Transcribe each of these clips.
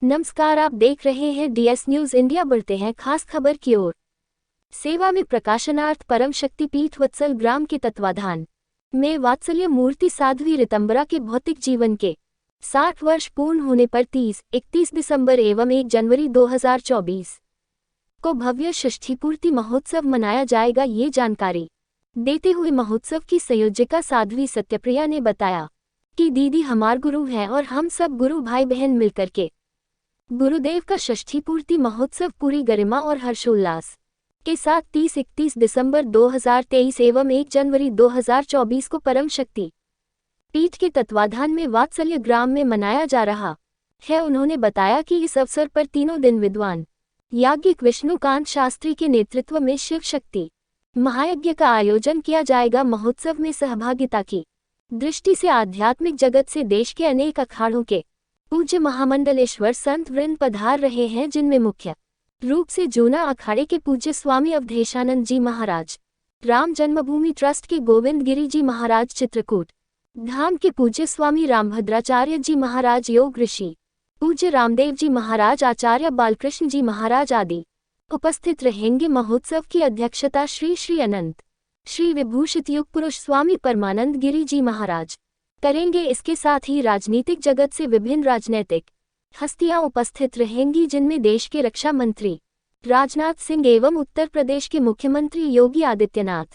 नमस्कार, आप देख रहे हैं DS न्यूज इंडिया। बढ़ते हैं खास खबर की ओर। सेवा में प्रकाशनार्थ परम शक्तिपीठ वत्सल ग्राम के तत्वाधान में वात्सल्य मूर्ति साध्वी ऋतंबरा के भौतिक जीवन के 60 वर्ष पूर्ण होने पर 30-31 दिसंबर एवं 1 जनवरी 2024 को भव्य षष्ठी पूर्ति महोत्सव मनाया जाएगा। ये जानकारी देते हुए महोत्सव की संयोजिका साध्वी सत्यप्रिया ने बताया कि दीदी हमार गुरु हैं और हम सब गुरु भाई बहन मिलकर के गुरुदेव का षष्ठी पूर्ति महोत्सव पूरी गरिमा और हर्षोल्लास के साथ 30-31 दिसंबर 2023 एवं 1 जनवरी 2024 को परम शक्ति पीठ के तत्वाधान में वात्सल्य ग्राम में मनाया जा रहा है। उन्होंने बताया कि इस अवसर पर तीनों दिन विद्वान याज्ञिक विष्णुकांत शास्त्री के नेतृत्व में शिव शक्ति महायज्ञ का आयोजन किया जाएगा। महोत्सव में सहभागिता की दृष्टि से आध्यात्मिक जगत से देश के अनेक अखाड़ों के पूज्य महामंडलेश्वर संत वृंद पधार रहे हैं, जिनमें मुख्य रूप से जूना अखाड़े के पूज्य स्वामी अवधेशानंद जी महाराज, राम जन्मभूमि ट्रस्ट के गोविंद गिरी जी महाराज चित्रकूट धाम के पूज्य स्वामी रामभद्राचार्य जी महाराज, योग ऋषि पूज्य रामदेव जी महाराज, आचार्य बालकृष्ण जी महाराज आदि उपस्थित रहेंगे। महोत्सव की अध्यक्षता श्री अनंत श्री विभूषित युग पुरुष स्वामी परमानंद गिरी जी महाराज करेंगे। इसके साथ ही राजनीतिक जगत से विभिन्न राजनैतिक हस्तियां उपस्थित रहेंगी, जिनमें देश के रक्षा मंत्री राजनाथ सिंह एवं उत्तर प्रदेश के मुख्यमंत्री योगी आदित्यनाथ,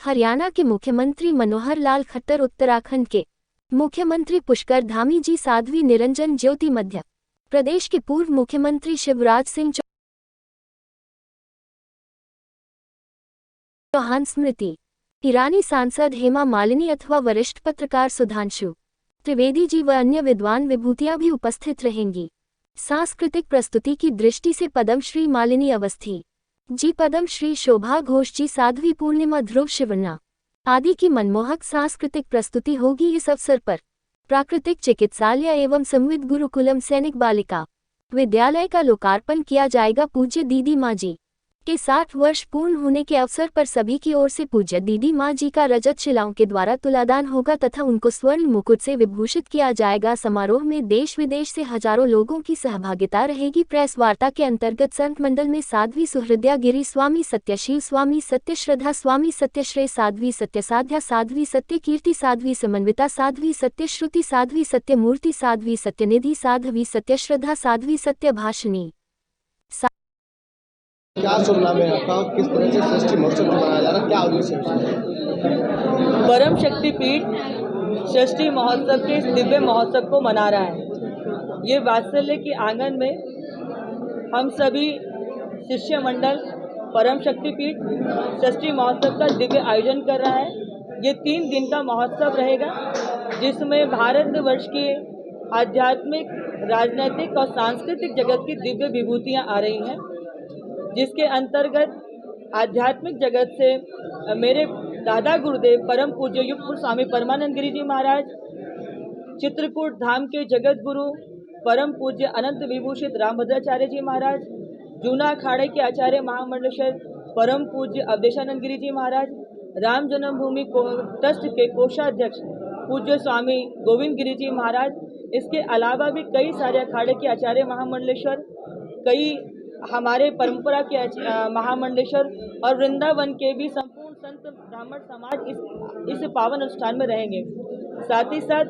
हरियाणा के मुख्यमंत्री मनोहर लाल खट्टर, उत्तराखंड के मुख्यमंत्री पुष्कर धामी जी, साध्वी निरंजन ज्योति, मध्य प्रदेश के पूर्व मुख्यमंत्री शिवराज सिंह चौहान, स्मृति ईरानी, सांसद हेमा मालिनी अथवा वरिष्ठ पत्रकार सुधांशु त्रिवेदी जी व अन्य विद्वान विभूतियां भी उपस्थित रहेंगी। सांस्कृतिक प्रस्तुति की दृष्टि से पद्मश्री मालिनी अवस्थी जी, पद्मश्री शोभा घोष जी, साध्वी पूर्णिमा ध्रुव शिवन्ना आदि की मनमोहक सांस्कृतिक प्रस्तुति होगी। इस अवसर पर प्राकृतिक चिकित्सालय एवं संविद गुरुकुलम सैनिक बालिका विद्यालय का लोकार्पण किया जाएगा। पूज्य दीदी माँ जी के 60 वर्ष पूर्ण होने के अवसर पर सभी की ओर से पूज्य दीदी माँ जी का रजत शिलाओं के द्वारा तुलादान होगा तथा उनको स्वर्ण मुकुट से विभूषित किया जाएगा। समारोह में देश विदेश से हजारों लोगों की सहभागिता रहेगी। प्रेस वार्ता के अंतर्गत संत मंडल में साध्वी सुहृदया गिरी, स्वामी सत्यशील, स्वामी सत्य श्रद्धा, स्वामी सत्यश्रेय, साध्वी सत्य साध्या, साध्वी सत्य कीर्ति, साध्वी समन्विता, साध्वी सत्य श्रुति, साध्वी सत्य मूर्ति, साध्वी सत्यनिधि, साध्वी सत्य श्रद्धा, साध्वी सत्य भाषिणी। क्या शुभ नाम है आपका? किस तरह से षष्ठी महोत्सव मनाया जा रहा है, क्या उद्देश्य है? परम शक्तिपीठ षष्ठी महोत्सव के इस दिव्य महोत्सव को मना रहा है। ये वात्सल्य के आंगन में हम सभी शिष्य मंडल परम शक्तिपीठ षष्ठी महोत्सव का दिव्य आयोजन कर रहा है। ये 3 दिन का महोत्सव रहेगा, जिसमें भारतवर्ष के आध्यात्मिक, राजनीतिक और सांस्कृतिक जगत की दिव्य विभूतियाँ आ रही हैं, जिसके अंतर्गत आध्यात्मिक जगत से मेरे दादा गुरुदेव परम पूज्य युग पुरुष स्वामी परमानंद गिरी जी महाराज, चित्रकूट धाम के जगत गुरु परम पूज्य अनंत विभूषित रामभद्राचार्य जी महाराज, जूना अखाड़े के आचार्य महामंडलेश्वर परम पूज्य अवधेशानंद गिरी जी महाराज, राम जन्मभूमि ट्रस्ट के कोषाध्यक्ष पूज्य स्वामी गोविंद गिरी जी महाराज, इसके अलावा भी कई सारे अखाड़े के आचार्य महामंडलेश्वर, कई हमारे परंपरा के महामंडलेश्वर और वृंदावन के भी संपूर्ण संत ब्राह्मण समाज इस पावन अनुष्ठान में रहेंगे। साथ ही साथ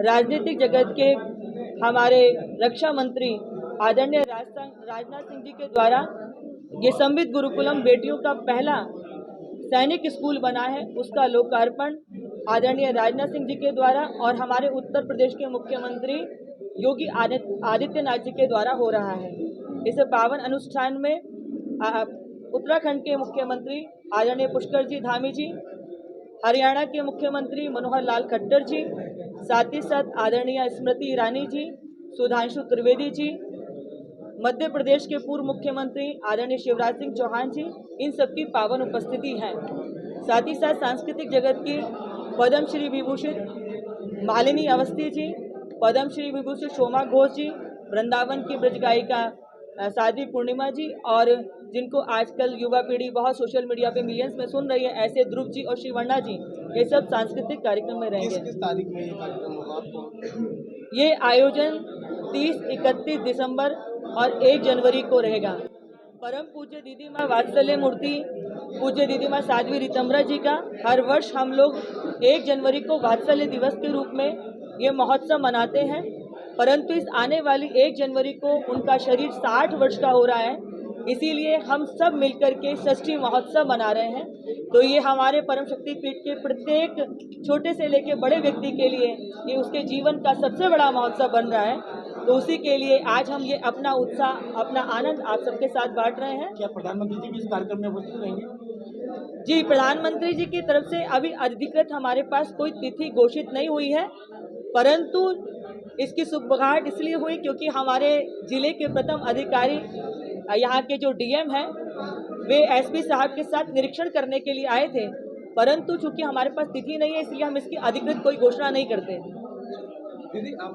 राजनीतिक जगत के हमारे रक्षा मंत्री आदरणीय राजनाथ सिंह जी के द्वारा ये संविद गुरुकुलम बेटियों का पहला सैनिक स्कूल बना है, उसका लोकार्पण आदरणीय राजनाथ सिंह जी के द्वारा और हमारे उत्तर प्रदेश के मुख्यमंत्री योगी आदित्यनाथ जी के द्वारा हो रहा है। इस पावन अनुष्ठान में उत्तराखंड के मुख्यमंत्री आदरणीय पुष्कर जी धामी जी, हरियाणा के मुख्यमंत्री मनोहर लाल खट्टर जी, साथ ही साथ आदरणीय स्मृति ईरानी जी, सुधांशु त्रिवेदी जी, मध्य प्रदेश के पूर्व मुख्यमंत्री आदरणीय शिवराज सिंह चौहान जी, इन सबकी पावन उपस्थिति है। साथ ही साथ सांस्कृतिक जगत की पद्मश्री विभूषित मालिनी अवस्थी जी, पद्मश्री विभूषित शोभा घोष जी, वृंदावन की ब्रज गायिका साध्वी पूर्णिमा जी, और जिनको आजकल युवा पीढ़ी बहुत सोशल मीडिया पे मिलियंस में सुन रही है, ऐसे ध्रुव जी और शिवन्ना जी, ये सब सांस्कृतिक कार्यक्रम में रहेंगे। किस तारीख में ये कार्यक्रम होगा आपको? ये आयोजन 30, 31 दिसंबर और 1 जनवरी को रहेगा। परम पूज्य दीदी माँ वात्सल्य मूर्ति पूज्य दीदी माँ साध्वी रितंबरा जी का हर वर्ष हम लोग 1 जनवरी को वात्सल्य दिवस के रूप में ये महोत्सव मनाते हैं, परंतु इस आने वाली 1 जनवरी को उनका शरीर 60 वर्ष का हो रहा है, इसीलिए हम सब मिलकर के षष्ठी महोत्सव मना रहे हैं। तो ये हमारे परम शक्ति पीठ के प्रत्येक छोटे से लेके बड़े व्यक्ति के लिए ये उसके जीवन का सबसे बड़ा महोत्सव बन रहा है। तो उसी के लिए आज हम ये अपना उत्साह, अपना आनंद आप सबके साथ बांट रहे हैं। क्या प्रधानमंत्री जी भी इस कार्यक्रम में उपस्थित रहेंगे? जी, प्रधानमंत्री जी की तरफ से अभी अधिकृत हमारे पास कोई तिथि घोषित नहीं हुई है, परंतु इसकी सुगबुगाहट इसलिए हुई क्योंकि हमारे जिले के प्रथम अधिकारी यहाँ के जो डीएम हैं वे एसपी साहब के साथ निरीक्षण करने के लिए आए थे, परंतु चूंकि हमारे पास तिथि नहीं है इसलिए हम इसकी अधिकृत कोई घोषणा नहीं करते। दीदी आप